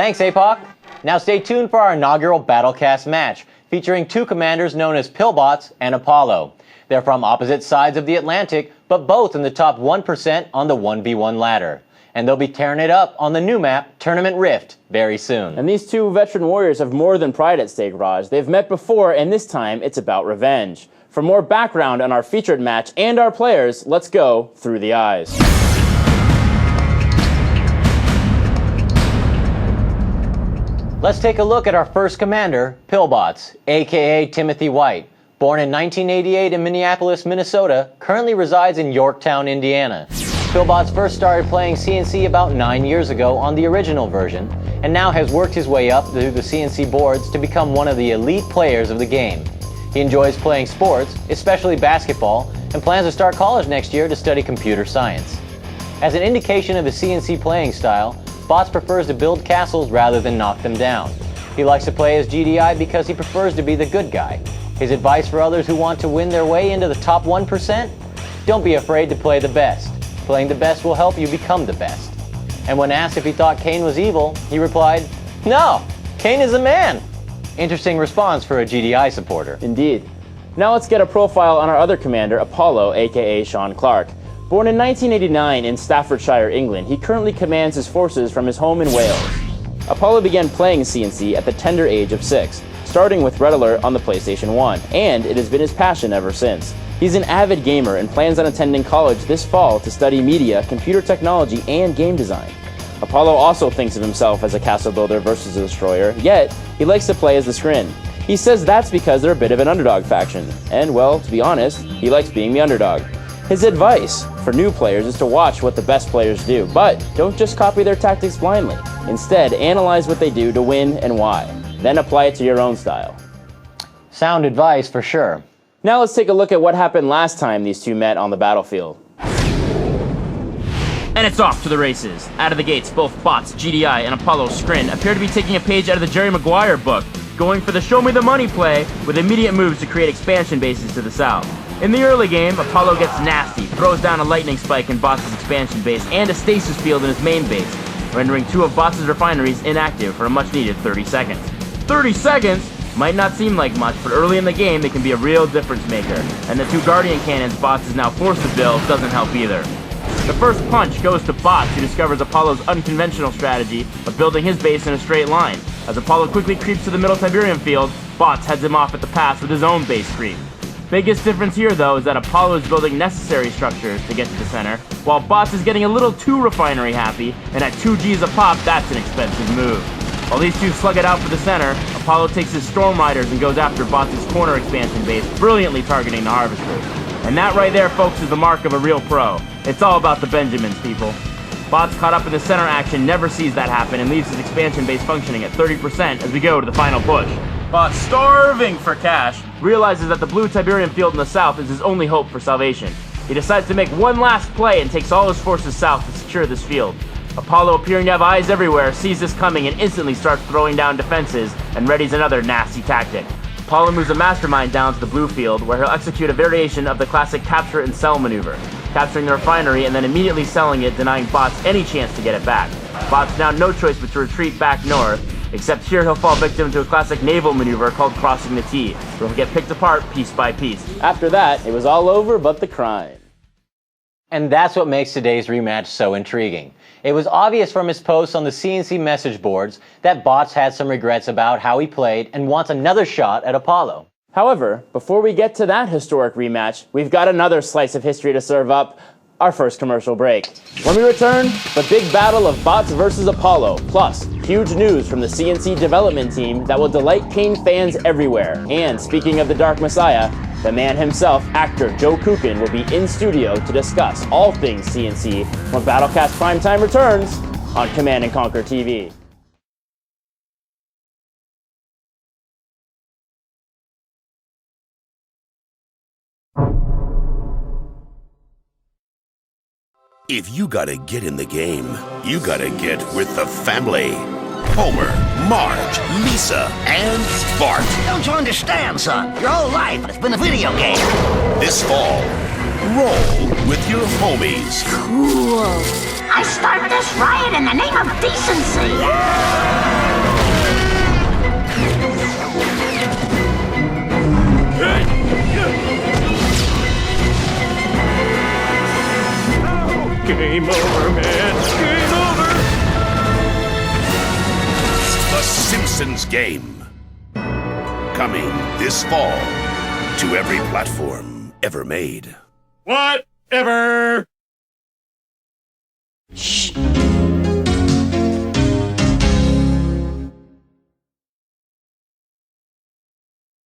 Thanks, APOC. Now stay tuned for our inaugural BattleCast match, featuring two commanders known as Pillbots and Apollo. They're from opposite sides of the Atlantic, but both in the top 1% on the 1v1 ladder. And they'll be tearing it up on the new map, Tournament Rift, very soon. And these two veteran warriors have more than pride at stake, Raj. They've met before, and this time it's about revenge. For more background on our featured match and our players, let's go through the eyes. Let's take a look at our first commander, Pillbots, aka Timothy White. Born in 1988 in Minneapolis, Minnesota, currently resides in Yorktown, Indiana. Pillbots first started playing C&C about 9 years ago on the original version, and now has worked his way up through the C&C boards to become one of the elite players of the game. He enjoys playing sports, especially basketball, and plans to start college next year to study computer science. As an indication of his C&C playing style, Bots prefers to build castles rather than knock them down. He likes to play as GDI because he prefers to be the good guy. His advice for others who want to win their way into the top 1%? Don't be afraid to play the best. Playing the best will help you become the best. And when asked if he thought Kane was evil, he replied, "No, Kane is a man." Interesting response for a GDI supporter. Indeed. Now let's get a profile on our other commander, Apollo, aka Sean Clark. Born in 1989 in Staffordshire, England, he currently commands his forces from his home in Wales. Apollo began playing C&C at the tender age of 6, starting with Red Alert on the PlayStation 1, and it has been his passion ever since. He's an avid gamer and plans on attending college this fall to study media, computer technology, and game design. Apollo also thinks of himself as a castle builder versus a destroyer, yet he likes to play as the Skrin. He says that's because they're a bit of an underdog faction, and well, to be honest, he likes being the underdog. His advice for new players is to watch what the best players do, but don't just copy their tactics blindly. Instead, analyze what they do to win and why, then apply it to your own style. Sound advice for sure. Now let's take a look at what happened last time these two met on the battlefield. And it's off to the races. Out of the gates, both Bots, GDI, and Apollo Skrin appear to be taking a page out of the Jerry Maguire book, going for the show me the money play with immediate moves to create expansion bases to the south. In the early game, Apollo gets nasty, throws down a lightning spike in Bots' expansion base and a stasis field in his main base, rendering two of Bots' refineries inactive for a much needed 30 seconds. 30 seconds? Might not seem like much, but early in the game they can be a real difference maker, and the two Guardian cannons Bots is now forced to build doesn't help either. The first punch goes to Bots, who discovers Apollo's unconventional strategy of building his base in a straight line. As Apollo quickly creeps to the middle Tiberium field, Bots heads him off at the pass with his own base creep. Biggest difference here though is that Apollo is building necessary structures to get to the center, while Bots is getting a little too refinery happy, and at 2 Gs a pop, that's an expensive move. While these two slug it out for the center, Apollo takes his Storm Riders and goes after Bots' corner expansion base, brilliantly targeting the Harvesters. And that right there, folks, is the mark of a real pro. It's all about the Benjamins, people. Bots caught up in the center action never sees that happen and leaves his expansion base functioning at 30% as we go to the final push. Bots, starving for cash, realizes that the blue Tiberium field in the south is his only hope for salvation. He decides to make one last play and takes all his forces south to secure this field. Apollo, appearing to have eyes everywhere, sees this coming and instantly starts throwing down defenses and readies another nasty tactic. Apollo moves a mastermind down to the blue field, where he'll execute a variation of the classic capture and sell maneuver, capturing the refinery and then immediately selling it, denying Bots any chance to get it back. Bots now no choice but to retreat back north, except here he'll fall victim to a classic naval maneuver called crossing the T, where he'll get picked apart piece by piece. After that, it was all over but the crime. And that's what makes today's rematch so intriguing. It was obvious from his posts on the C&C message boards that Bots had some regrets about how he played and wants another shot at Apollo. However, before we get to that historic rematch, we've got another slice of history to serve up, our first commercial break. When we return, the big battle of Bots versus Apollo, plus huge news from the C&C development team that will delight Kane fans everywhere. And speaking of the Dark Messiah, the man himself, actor Joe Kukin, will be in studio to discuss all things C&C when BattleCast Primetime returns on Command & Conquer TV. If you gotta get in the game, you gotta get with the family. Homer, Marge, Lisa, and Bart. Don't you understand, son? Your whole life has been a video game. This fall, roll with your homies. Cool. I started this riot in the name of decency. Game over, man. Game over. The Simpsons Game. Coming this fall to every platform ever made. Whatever.